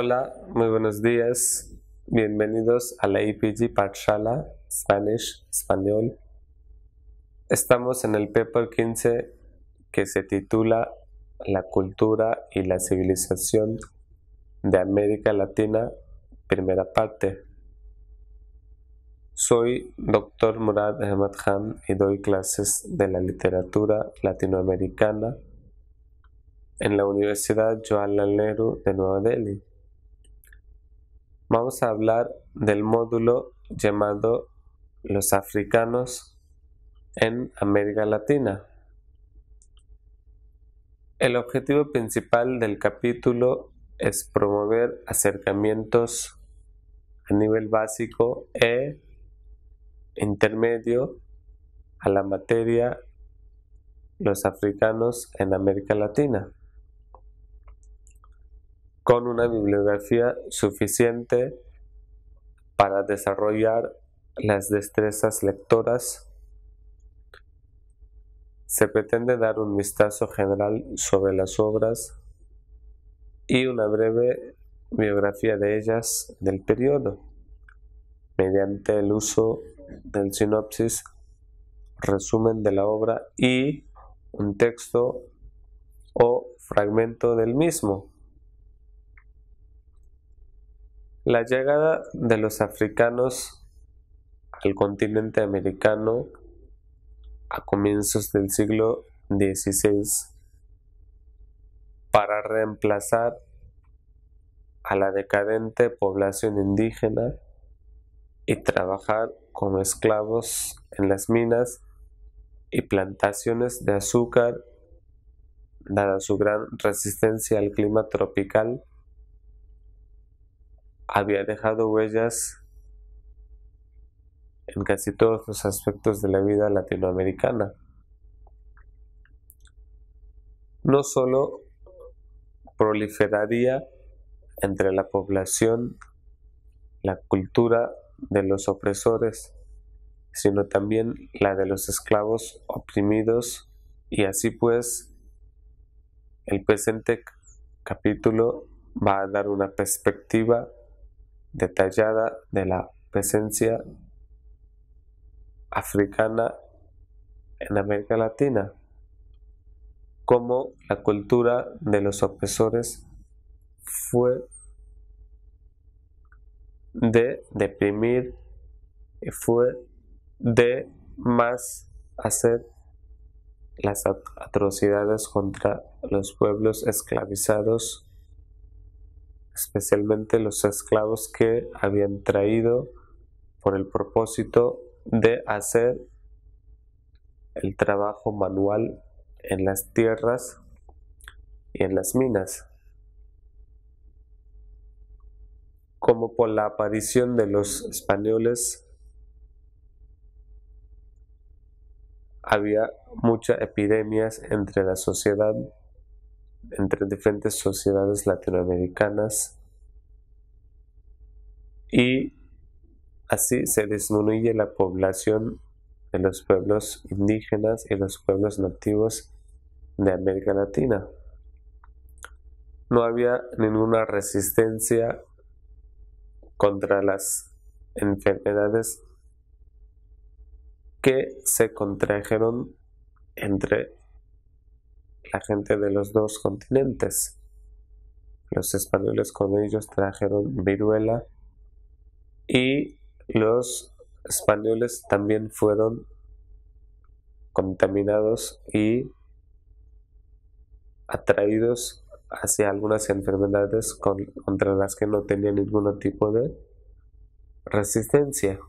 Hola, muy buenos días. Bienvenidos a la EPG Pathshala Spanish Español. Estamos en el paper 15 que se titula La cultura y la civilización de América Latina, primera parte. Soy Dr. Murad Ahmad Khan y doy clases de la literatura latinoamericana en la Universidad Jawaharlal Nehru de Nueva Delhi. Vamos a hablar del módulo llamado Los africanos en América Latina. El objetivo principal del capítulo es promover acercamientos a nivel básico e intermedio a la materia Los africanos en América Latina, con una bibliografía suficiente para desarrollar las destrezas lectoras. Se pretende dar un vistazo general sobre las obras y una breve biografía de ellas del periodo, mediante el uso del sinopsis, resumen de la obra y un texto o fragmento del mismo. La llegada de los africanos al continente americano a comienzos del siglo XVI para reemplazar a la decadente población indígena y trabajar como esclavos en las minas y plantaciones de azúcar, dada su gran resistencia al clima tropical, había dejado huellas en casi todos los aspectos de la vida latinoamericana. No solo proliferaría entre la población la cultura de los opresores, sino también la de los esclavos oprimidos, y así pues el presente capítulo va a dar una perspectiva detallada de la presencia africana en América Latina, cómo la cultura de los opresores fue de deprimir y fue de más hacer las atrocidades contra los pueblos esclavizados, especialmente los esclavos que habían traído por el propósito de hacer el trabajo manual en las tierras y en las minas. Como por la aparición de los españoles había muchas epidemias entre la sociedad, entre diferentes sociedades latinoamericanas, y así se disminuye la población de los pueblos indígenas y los pueblos nativos de América Latina. No había ninguna resistencia contra las enfermedades que se contrajeron entre la gente de los dos continentes. Los españoles con ellos trajeron viruela y los españoles también fueron contaminados y atraídos hacia algunas enfermedades contra las que no tenían ningún tipo de resistencia.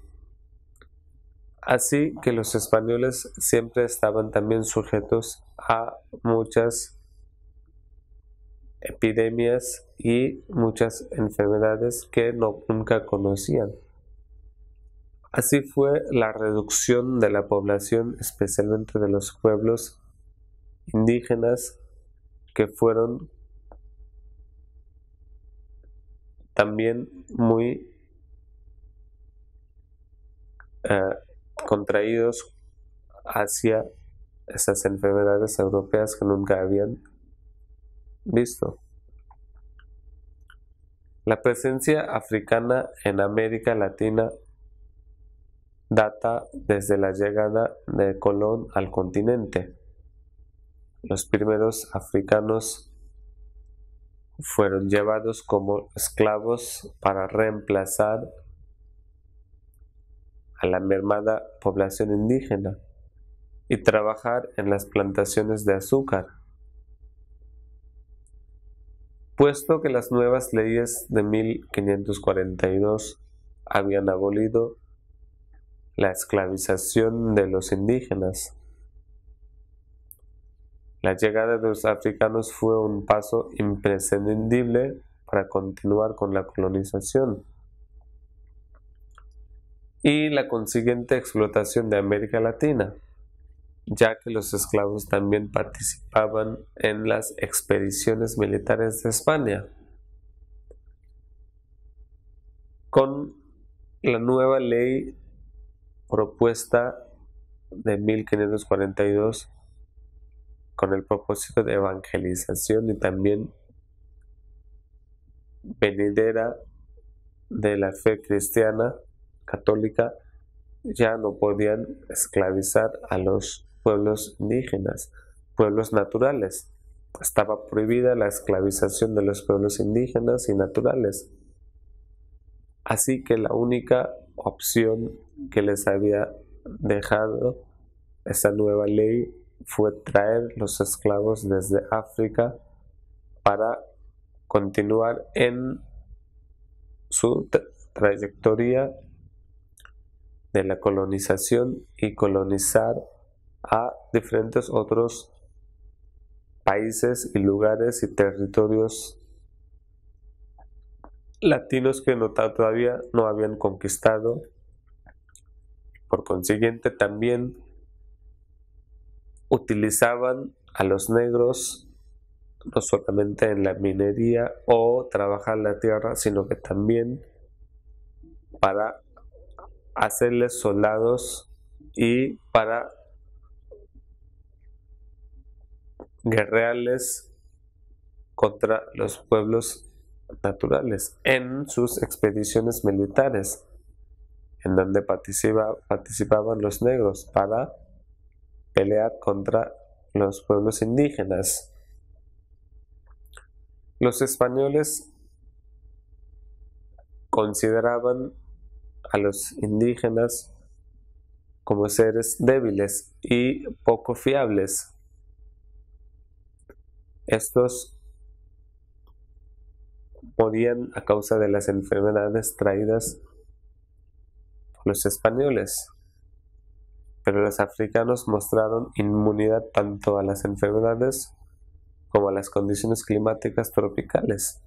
Así que los españoles siempre estaban también sujetos a muchas epidemias y muchas enfermedades que nunca conocían. Así fue la reducción de la población, especialmente de los pueblos indígenas, que fueron también muy contraídos hacia esas enfermedades europeas que nunca habían visto. La presencia africana en América Latina data desde la llegada de Colón al continente. Los primeros africanos fueron llevados como esclavos para reemplazar a la mermada población indígena y trabajar en las plantaciones de azúcar. Puesto que las nuevas leyes de 1542 habían abolido la esclavización de los indígenas, la llegada de los africanos fue un paso imprescindible para continuar con la colonización y la consiguiente explotación de América Latina, ya que los esclavos también participaban en las expediciones militares de España. Con la nueva ley propuesta de 1542, con el propósito de evangelización y también venidera de la fe cristiana católica, ya no podían esclavizar a los pueblos indígenas, pueblos naturales. Estaba prohibida la esclavización de los pueblos indígenas y naturales. Así que la única opción que les había dejado esa nueva ley fue traer los esclavos desde África para continuar en su trayectoria de la colonización y colonizar a diferentes otros países y lugares y territorios latinos que todavía no habían conquistado. Por consiguiente, también utilizaban a los negros no solamente en la minería o trabajar la tierra, sino que también para hacerles soldados y para guerrearles contra los pueblos naturales en sus expediciones militares, en donde participaban los negros para pelear contra los pueblos indígenas. Los españoles consideraban a los indígenas como seres débiles y poco fiables. Estos morían a causa de las enfermedades traídas por los españoles, pero los africanos mostraron inmunidad tanto a las enfermedades como a las condiciones climáticas tropicales.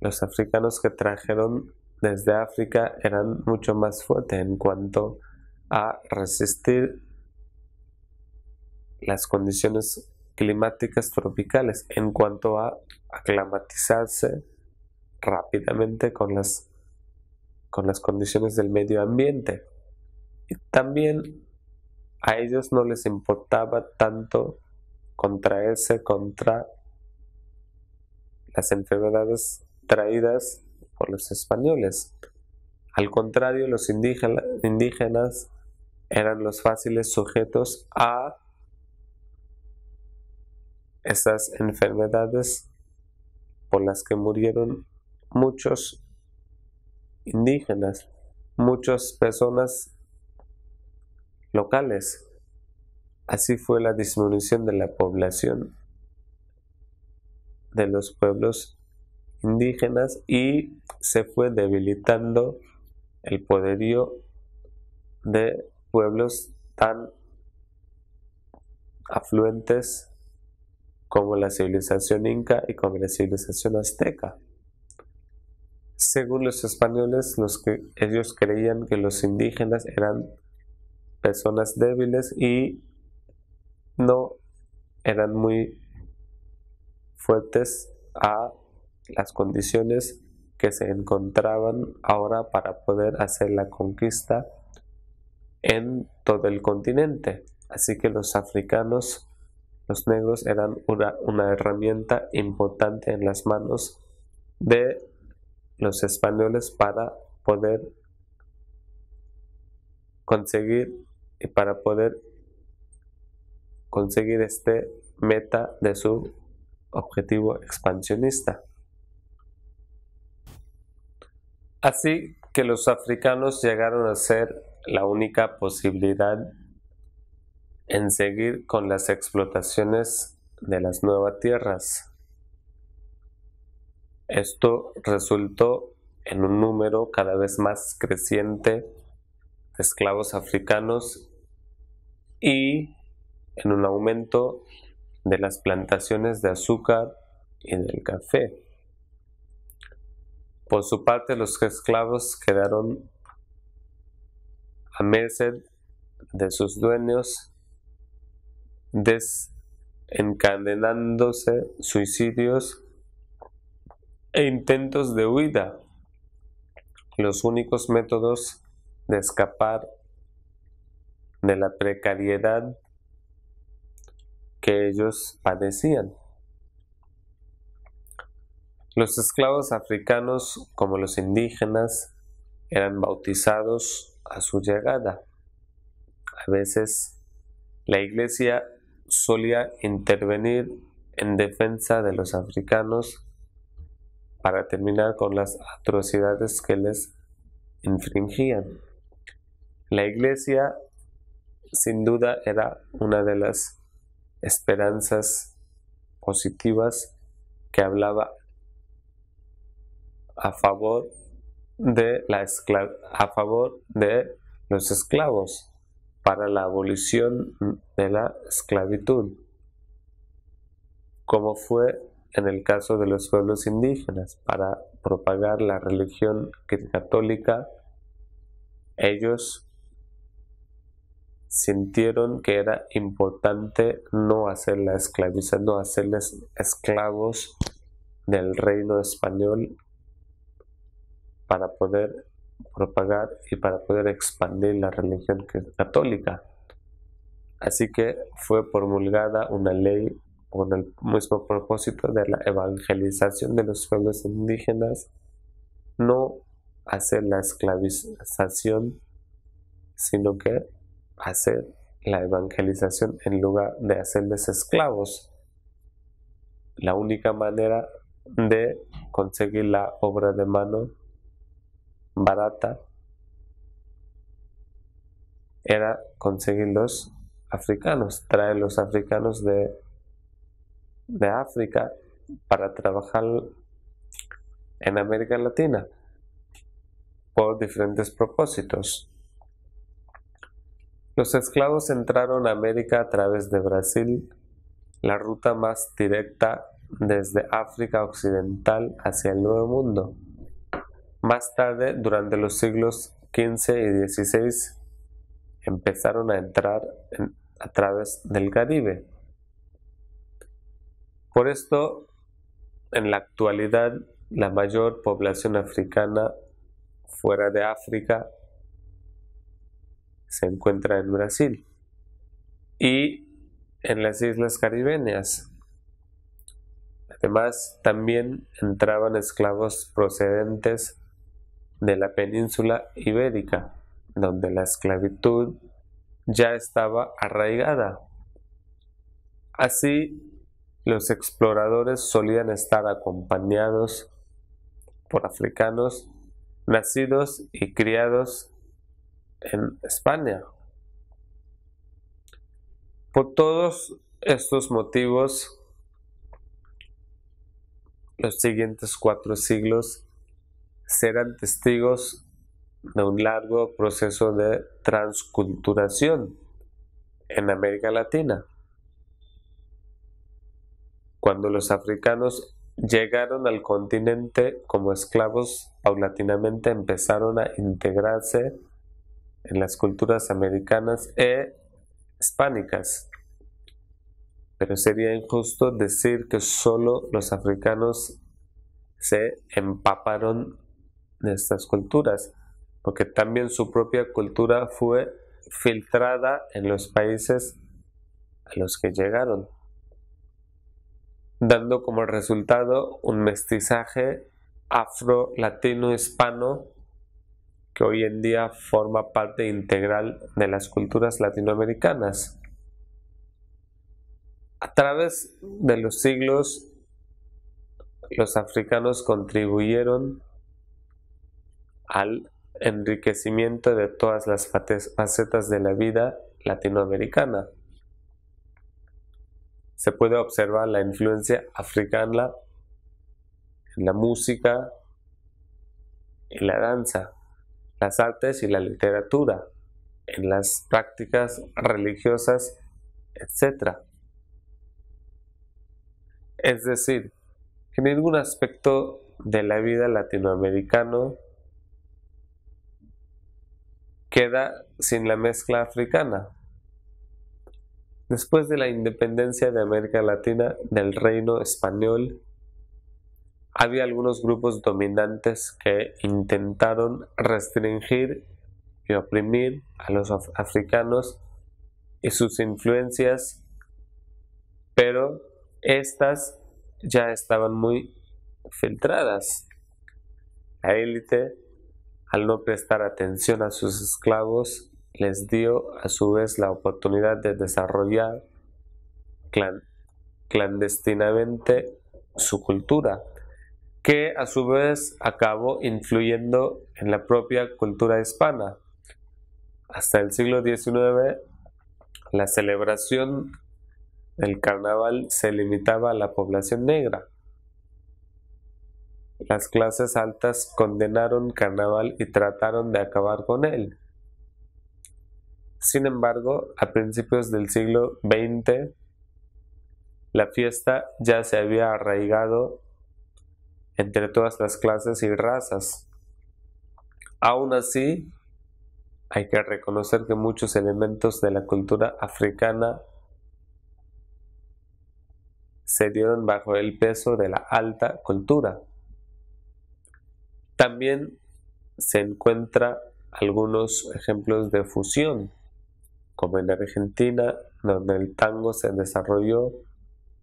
Los africanos que trajeron desde África eran mucho más fuertes en cuanto a resistir las condiciones climáticas tropicales, en cuanto a aclimatizarse rápidamente con las condiciones del medio ambiente. Y también a ellos no les importaba tanto contraerse contra las enfermedades traídas por los españoles. Al contrario, los indígenas eran los fáciles sujetos a esas enfermedades por las que murieron muchos indígenas, muchas personas locales. Así fue la disminución de la población de los pueblos indígenas y se fue debilitando el poderío de pueblos tan afluentes como la civilización inca y como la civilización azteca. Según los españoles, ellos creían que los indígenas eran personas débiles y no eran muy fuertes a las condiciones que se encontraban ahora para poder hacer la conquista en todo el continente. Así que los africanos, los negros, eran una herramienta importante en las manos de los españoles para poder conseguir este meta de su objetivo expansionista. Así que los africanos llegaron a ser la única posibilidad en seguir con las explotaciones de las nuevas tierras. Esto resultó en un número cada vez más creciente de esclavos africanos y en un aumento de las plantaciones de azúcar y del café. Por su parte, los esclavos quedaron a merced de sus dueños, desencadenándose suicidios e intentos de huida, los únicos métodos de escapar de la precariedad que ellos padecían. Los esclavos africanos, como los indígenas, eran bautizados a su llegada. A veces la Iglesia solía intervenir en defensa de los africanos para terminar con las atrocidades que les infringían. La Iglesia, sin duda, era una de las esperanzas positivas que hablaba a favor de los esclavos, para la abolición de la esclavitud, como fue en el caso de los pueblos indígenas. Para propagar la religión católica, ellos sintieron que era importante no hacerles esclavos del reino español para poder propagar y para poder expandir la religión católica. Así que fue promulgada una ley con el mismo propósito de la evangelización de los pueblos indígenas, no hacer la esclavización, sino que hacer la evangelización en lugar de hacerles esclavos. La única manera de conseguir la obra de mano barata era conseguir los africanos, traer los africanos de África para trabajar en América Latina por diferentes propósitos. Los esclavos entraron a América a través de Brasil, la ruta más directa desde África Occidental hacia el Nuevo Mundo. Más tarde, durante los siglos XV y XVI, empezaron a entrar a través del Caribe. Por esto, en la actualidad, la mayor población africana fuera de África se encuentra en Brasil y en las islas caribeñas. Además, también entraban esclavos procedentes de la península ibérica, donde la esclavitud ya estaba arraigada. Así, los exploradores solían estar acompañados por africanos nacidos y criados en España. Por todos estos motivos, los siguientes 4 siglos serán testigos de un largo proceso de transculturación en América Latina. Cuando los africanos llegaron al continente como esclavos, paulatinamente empezaron a integrarse en las culturas americanas e hispánicas. Pero sería injusto decir que solo los africanos se empaparon de estas culturas, porque también su propia cultura fue filtrada en los países a los que llegaron, dando como resultado un mestizaje afro-latino-hispano que hoy en día forma parte integral de las culturas latinoamericanas. A través de los siglos, los africanos contribuyeron al enriquecimiento de todas las facetas de la vida latinoamericana. Se puede observar la influencia africana en la música, en la danza, las artes y la literatura, en las prácticas religiosas, etc. Es decir, que ningún aspecto de la vida latinoamericano queda sin la mezcla africana. Después de la independencia de América Latina del Reino Español, había algunos grupos dominantes que intentaron restringir y oprimir a los africanos y sus influencias, pero estas ya estaban muy filtradas. La élite, al no prestar atención a sus esclavos, les dio a su vez la oportunidad de desarrollar clandestinamente su cultura, que a su vez acabó influyendo en la propia cultura hispana. Hasta el siglo XIX, la celebración del carnaval se limitaba a la población negra. Las clases altas condenaron carnaval y trataron de acabar con él. Sin embargo, a principios del siglo XX, la fiesta ya se había arraigado entre todas las clases y razas. Aún así, hay que reconocer que muchos elementos de la cultura africana se dieron bajo el peso de la alta cultura. También se encuentran algunos ejemplos de fusión, como en Argentina, donde el tango se desarrolló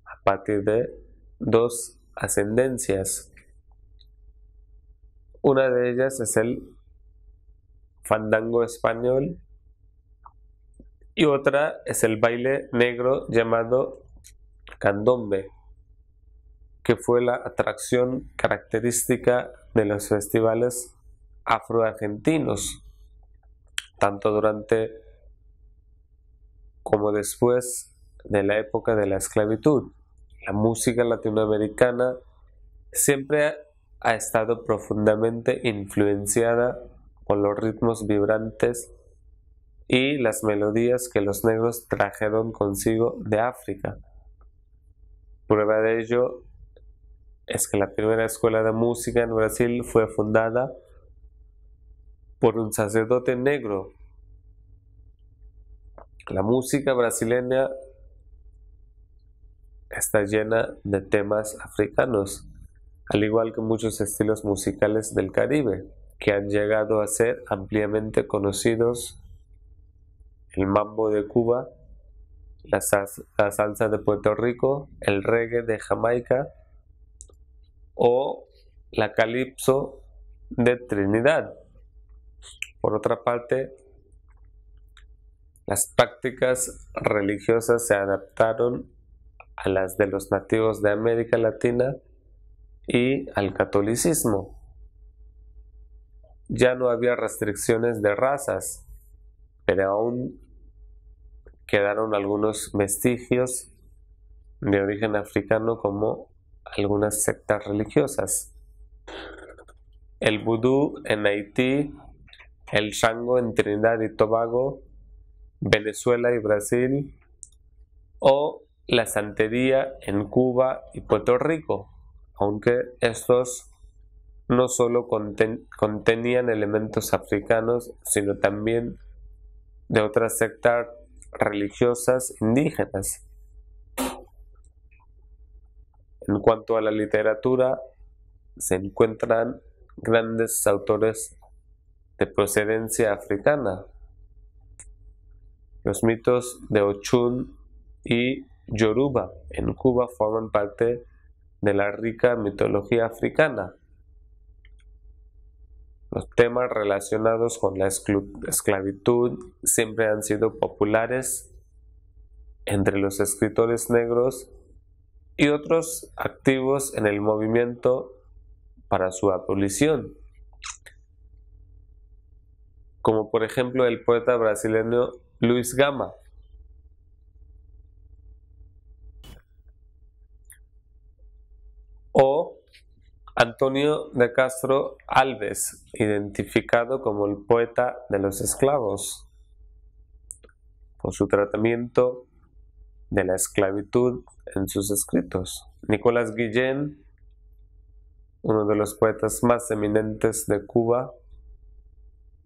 a partir de dos ascendencias. Una de ellas es el fandango español y otra es el baile negro llamado candombe, que fue la atracción característica de los festivales afroargentinos, tanto durante como después de la época de la esclavitud. La música latinoamericana siempre ha estado profundamente influenciada por los ritmos vibrantes y las melodías que los negros trajeron consigo de África. Prueba de ello es que la primera escuela de música en Brasil fue fundada por un sacerdote negro. La música brasileña está llena de temas africanos, al igual que muchos estilos musicales del Caribe, que han llegado a ser ampliamente conocidos: el mambo de Cuba, la salsa de Puerto Rico, el reggae de Jamaica o la calipso de Trinidad. Por otra parte, las prácticas religiosas se adaptaron a las de los nativos de América Latina y al catolicismo. Ya no había restricciones de razas, pero aún quedaron algunos vestigios de origen africano, como algunas sectas religiosas. El vudú en Haití, el Shango en Trinidad y Tobago, Venezuela y Brasil, o la santería en Cuba y Puerto Rico, aunque estos no solo contenían elementos africanos, sino también de otras sectas religiosas indígenas. En cuanto a la literatura, se encuentran grandes autores de procedencia africana. Los mitos de Ochun y Yoruba en Cuba forman parte de la rica mitología africana. Los temas relacionados con la esclavitud siempre han sido populares entre los escritores negros y otros activos en el movimiento para su abolición, como por ejemplo el poeta brasileño Luis Gama. O Antonio de Castro Alves, identificado como el poeta de los esclavos, por su tratamiento de la esclavitud en sus escritos. Nicolás Guillén, uno de los poetas más eminentes de Cuba,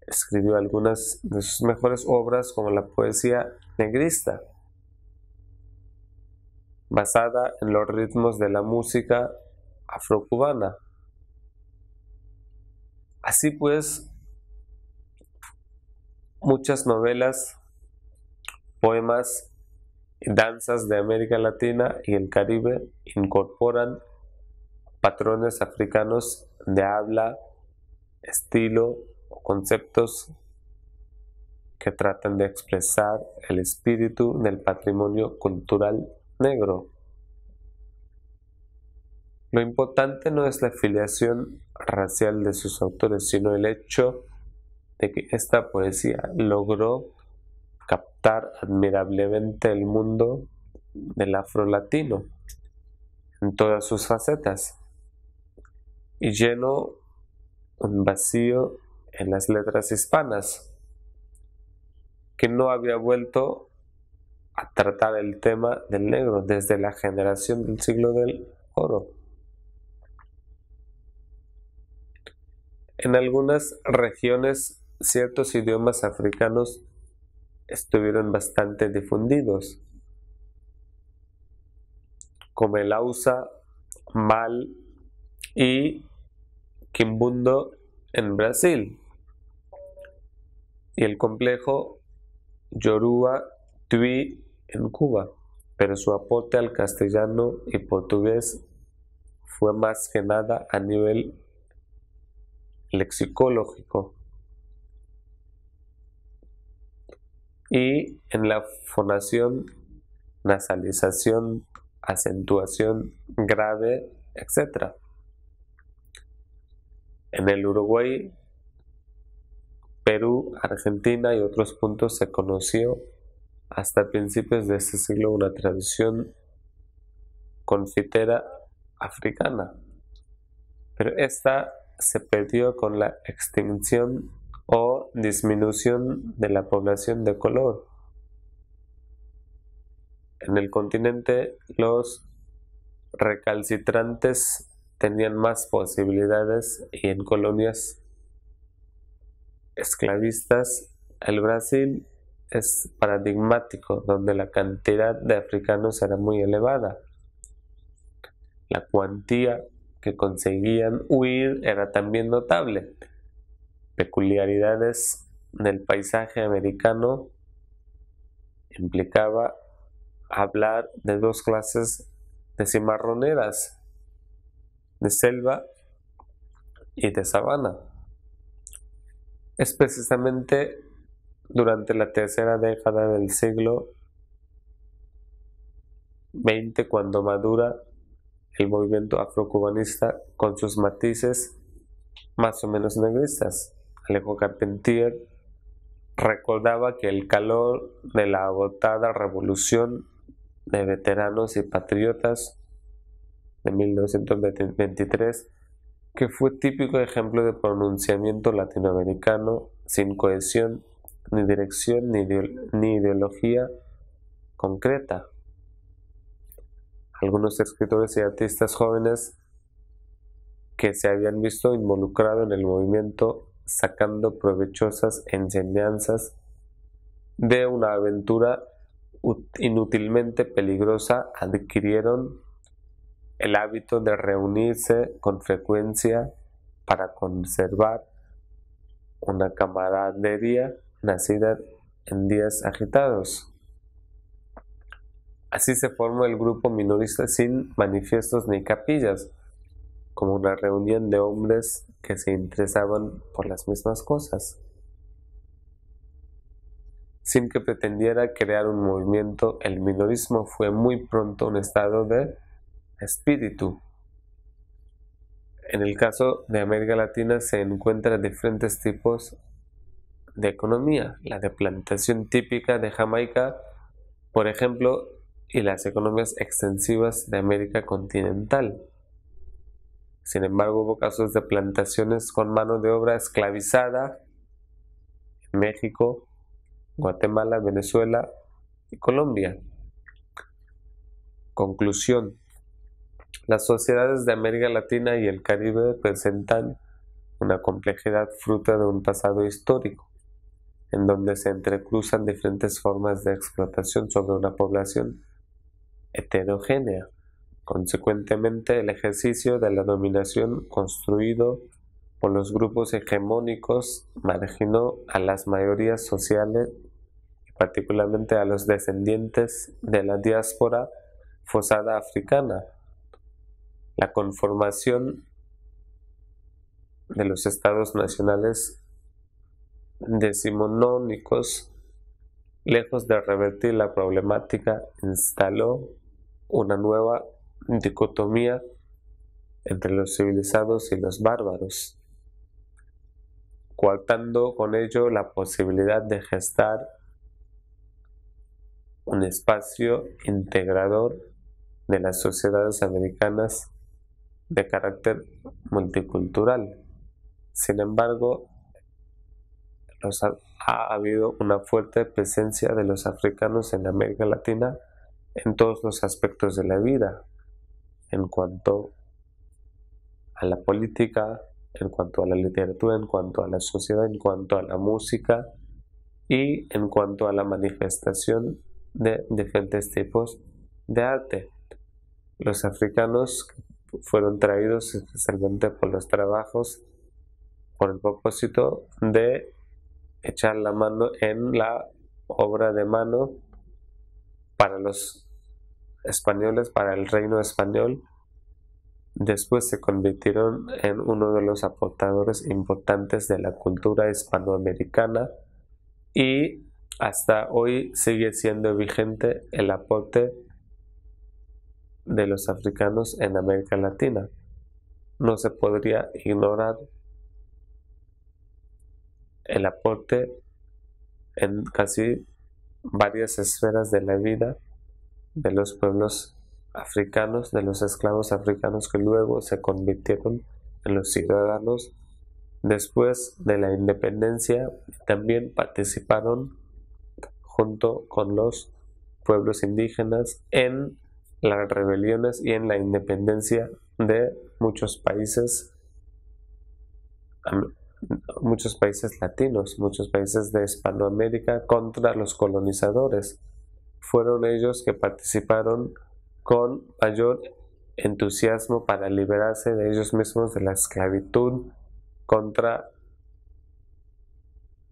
escribió algunas de sus mejores obras, como la poesía negrista, basada en los ritmos de la música afrocubana. Así pues, muchas novelas, poemas y danzas de América Latina y el Caribe incorporan patrones africanos de habla, estilo o conceptos que tratan de expresar el espíritu del patrimonio cultural negro. Lo importante no es la filiación racial de sus autores, sino el hecho de que esta poesía logró captar admirablemente el mundo del afrolatino en todas sus facetas y llenó un vacío en las letras hispanas que no había vuelto a tratar el tema del negro desde la generación del siglo del oro. En algunas regiones, ciertos idiomas africanos estuvieron bastante difundidos, como el Hausa, Mal y Quimbundo en Brasil, y el complejo Yoruba Twi en Cuba, pero su aporte al castellano y portugués fue más que nada a nivel lexicológico y en la fonación, nasalización, acentuación grave, etc. En el Uruguay, Perú, Argentina y otros puntos se conoció hasta principios de este siglo una tradición confitera africana, pero esta se perdió con la extinción o disminución de la población de color. En el continente, los recalcitrantes tenían más posibilidades y en colonias esclavistas el Brasil es paradigmático, donde la cantidad de africanos era muy elevada. La cuantía que conseguían huir era también notable. Peculiaridades del paisaje americano implicaba hablar de dos clases de cimarroneras, de selva y de sabana. Es precisamente durante la tercera década del siglo XX cuando madura el movimiento afrocubanista con sus matices más o menos negristas. Alejo Carpentier recordaba que el calor de la agotada revolución de veteranos y patriotas de 1923, que fue típico ejemplo de pronunciamiento latinoamericano sin cohesión, ni dirección, ni ideología concreta. Algunos escritores y artistas jóvenes que se habían visto involucrados en el movimiento sacando provechosas enseñanzas de una aventura inútilmente peligrosa adquirieron el hábito de reunirse con frecuencia para conservar una camaradería nacida en días agitados. Así se formó el grupo minorista sin manifiestos ni capillas, como una reunión de hombres que se interesaban por las mismas cosas, sin que pretendiera crear un movimiento. El minorismo fue muy pronto un estado de espíritu. En el caso de América Latina se encuentran diferentes tipos de economía, la de plantación típica de Jamaica, por ejemplo, y las economías extensivas de América continental. Sin embargo, hubo casos de plantaciones con mano de obra esclavizada en México, Guatemala, Venezuela y Colombia. Conclusión: las sociedades de América Latina y el Caribe presentan una complejidad fruto de un pasado histórico, en donde se entrecruzan diferentes formas de explotación sobre una población heterogénea. Consecuentemente, el ejercicio de la dominación construido por los grupos hegemónicos marginó a las mayorías sociales y particularmente a los descendientes de la diáspora forzada africana. La conformación de los estados nacionales decimonónicos, lejos de revertir la problemática, instaló una nueva dicotomía entre los civilizados y los bárbaros, coartando con ello la posibilidad de gestar un espacio integrador de las sociedades americanas de carácter multicultural. Sin embargo, ha habido una fuerte presencia de los africanos en América Latina en todos los aspectos de la vida, en cuanto a la política, en cuanto a la literatura, en cuanto a la sociedad, en cuanto a la música y en cuanto a la manifestación de diferentes tipos de arte. Los africanos fueron traídos especialmente por los trabajos por el propósito de echar la mano en la obra de mano para los españoles, para el reino español. Después se convirtieron en uno de los aportadores importantes de la cultura hispanoamericana y hasta hoy sigue siendo vigente el aporte de los africanos en América Latina. No se podría ignorar el aporte en casi varias esferas de la vida de los pueblos africanos, de los esclavos africanos que luego se convirtieron en los ciudadanos después de la independencia. También participaron junto con los pueblos indígenas en las rebeliones y en la independencia de muchos países latinos, muchos países de Hispanoamérica contra los colonizadores. Fueron ellos que participaron con mayor entusiasmo para liberarse de ellos mismos de la esclavitud contra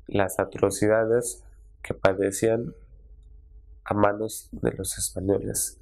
las atrocidades que padecían a manos de los españoles.